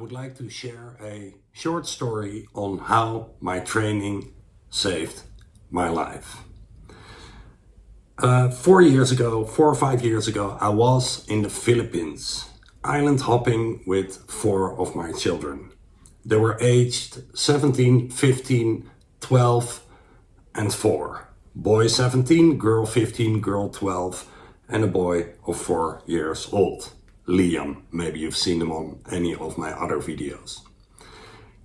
would like to share a short story on how my training saved my life. 4 or 5 years ago, I was in the Philippines, island hopping with 4 of my children. They were aged 17, 15, 12, and 4. Boy 17, girl 15, girl 12, and a boy of 4 years old. Liam, maybe you've seen him on any of my other videos.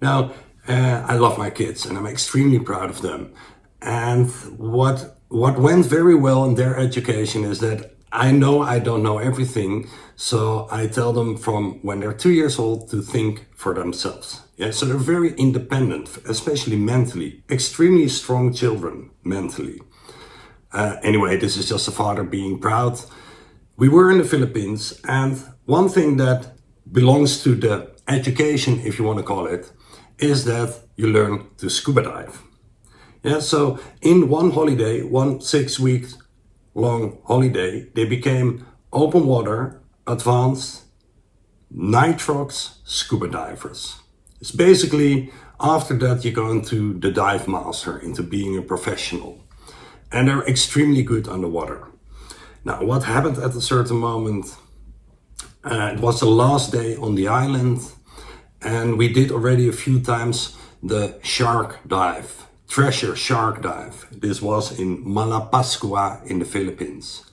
Now, I love my kids and I'm extremely proud of them. And what went very well in their education is that I know I don't know everything, so I tell them from when they're 2 years old to think for themselves. Yeah, so they're very independent, especially mentally, extremely strong children mentally. Anyway, this is just a father being proud. We were in the Philippines, and one thing that belongs to the education, if you want to call it, is that you learn to scuba dive. Yeah, so in one holiday, 6-week long holiday, they became open water, advanced, nitrox scuba divers. It's basically, after that, you go into the dive master, into being a professional. And they're extremely good underwater. Now, what happened at a certain moment, it was the last day on the island, and we did already a few times the shark dive, treasure shark dive. This was in Malapascua in the Philippines.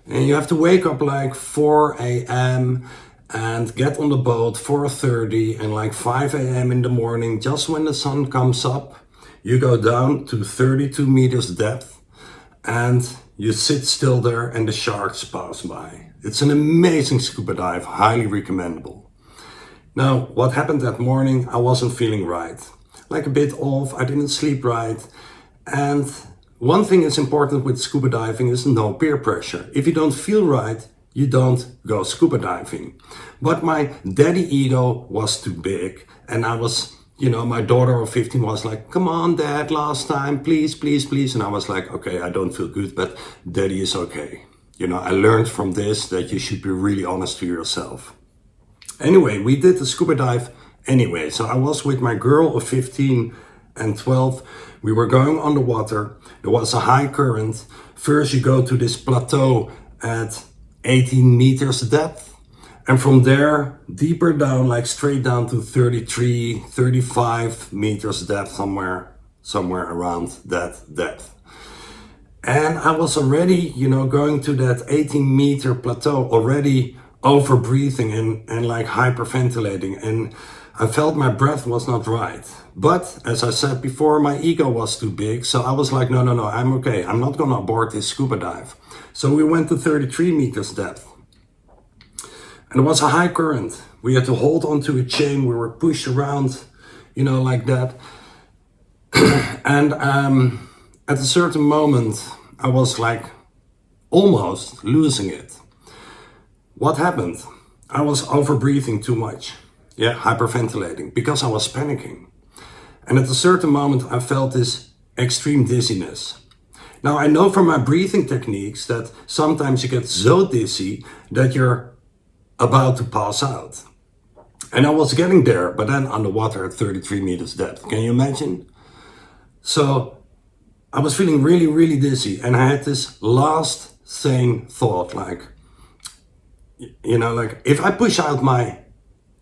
And you have to wake up like 4 a.m. and get on the boat 4:30, and like 5 a.m. in the morning, just when the sun comes up, you go down to 32 meters depth and you sit still there and the sharks pass by. It's an amazing scuba dive, highly recommendable. Now, what happened that morning, I wasn't feeling right. Like a bit off, I didn't sleep right. And one thing is important with scuba diving is no peer pressure. If you don't feel right, you don't go scuba diving. But my daddy ego was too big, and I was, my daughter of 15 was like, come on dad, last time, please, please, please. And I was like, okay, I don't feel good, but daddy is okay. I learned from this that you should be really honest to yourself. Anyway, we did the scuba dive anyway. So I was with my girl of 15 and 12. We were going underwater. There was a high current. First you go to this plateau at 18 meters depth. And from there, deeper down, like straight down to 33, 35 meters depth, somewhere around that depth. And I was already, going to that 18 meter plateau, already over breathing and like hyperventilating. And I felt my breath was not right. But as I said before, my ego was too big. So I was like, no, I'm okay. I'm not gonna abort this scuba dive. So we went to 33 meters depth. And it was a high current. We had to hold onto a chain. We were pushed around, like that. And at a certain moment, I was like almost losing it. What happened? I was over-breathing too much. Yeah, hyperventilating, because I was panicking. And at a certain moment, I felt this extreme dizziness. Now, I know from my breathing techniques that sometimes you get so dizzy that you're about to pass out. And I was getting there, but then underwater at 33 meters depth. Can you imagine? So I was feeling really, really dizzy. And I had this last sane thought, like, if I push out my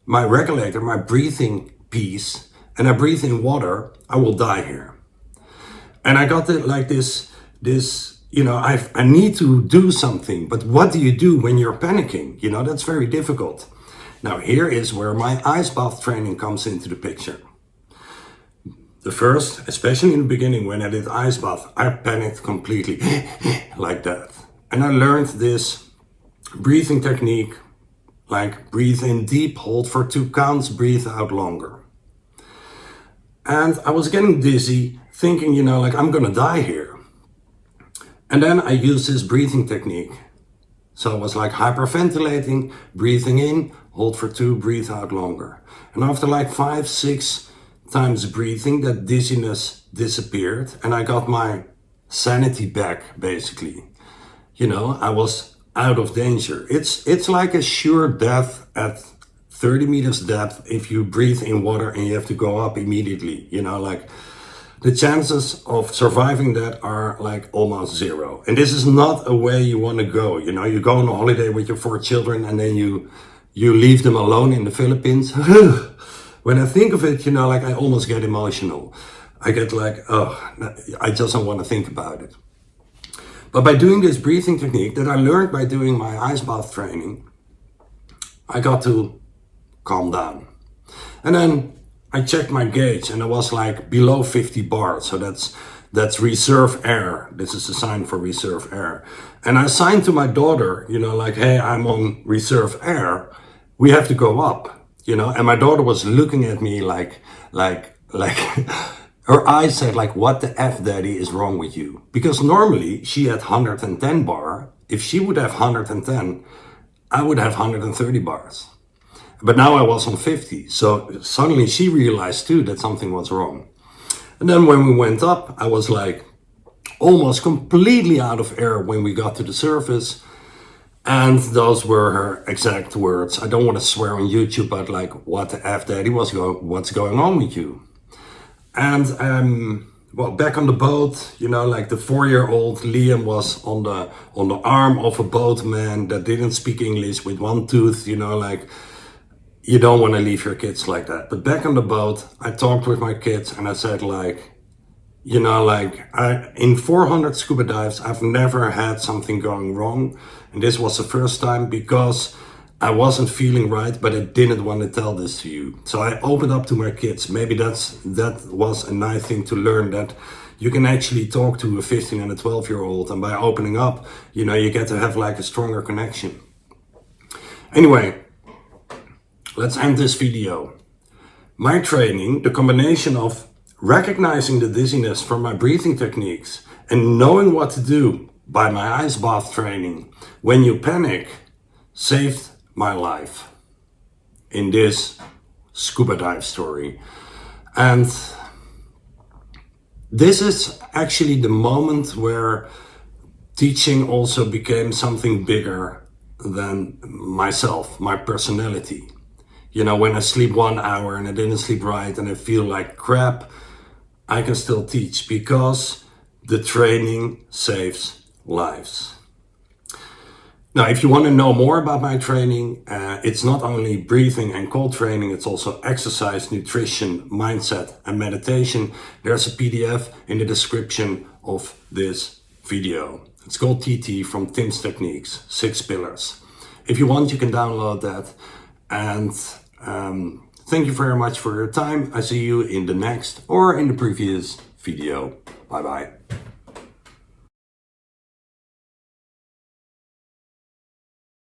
regulator, my breathing piece, and I breathe in water, I will die here. And I got it like this, I need to do something, but what do you do when you're panicking? That's very difficult. Now, here is where my ice bath training comes into the picture. The first, especially in the beginning when I did ice bath, I panicked completely, like that. And I learned this breathing technique, like breathe in deep, hold for 2 counts, breathe out longer. And I was getting dizzy, thinking, I'm gonna die here. And then I used this breathing technique. So I was like hyperventilating, breathing in, hold for 2, breathe out longer. And after like 5, 6 times breathing, that dizziness disappeared and I got my sanity back, basically. I was out of danger. It's like a sure death at 30 meters depth if you breathe in water and you have to go up immediately. You know, like the chances of surviving that are like almost zero. And this is not a way you want to go. You know, you go on a holiday with your 4 children and then you leave them alone in the Philippines. When I think of it, you know, like I almost get emotional. I get like, oh, I just don't want to think about it. But by doing this breathing technique that I learned by doing my ice bath training, I got to calm down. And then I checked my gauge and I was like below 50 bars. So that's reserve air. This is a sign for reserve air. And I signed to my daughter, you know, like, hey, I'm on reserve air. We have to go up, you know. And my daughter was looking at me like her eyes said like, what the F, daddy, is wrong with you? Because normally she had 110 bar. If she would have 110, I would have 130 bars. But now I was on 50. So suddenly she realized too that something was wrong. And then when we went up, I was like almost completely out of air when we got to the surface. And those were her exact words. I don't want to swear on YouTube, but like, what the F, daddy, what's going on with you? And well, back on the boat, you know, like the 4-year-old Liam was on the arm of a boatman that didn't speak English with one tooth, you know, like, you don't want to leave your kids like that. But back on the boat, I talked with my kids and I said like, you know, like in 400 scuba dives, I've never had something going wrong. And this was the first time because I wasn't feeling right, but I didn't want to tell this to you. So I opened up to my kids. Maybe that was a nice thing to learn, that you can actually talk to a 15 and a 12-year-old. And by opening up, you know, you get to have like a stronger connection. Anyway, let's end this video. My training, the combination of recognizing the dizziness from my breathing techniques and knowing what to do by my ice bath training when you panic, saved my life in this scuba dive story. And this is actually the moment where teaching also became something bigger than myself, my personality. You know, when I sleep 1 hour and I didn't sleep right and I feel like crap, I can still teach because the training saves lives. Now, if you want to know more about my training, it's not only breathing and cold training, it's also exercise, nutrition, mindset, and meditation. There's a PDF in the description of this video. It's called TT from Tim's Techniques, 6 pillars. If you want, you can download that. And thank you very much for your time. I see you in the next or in the previous video. Bye bye.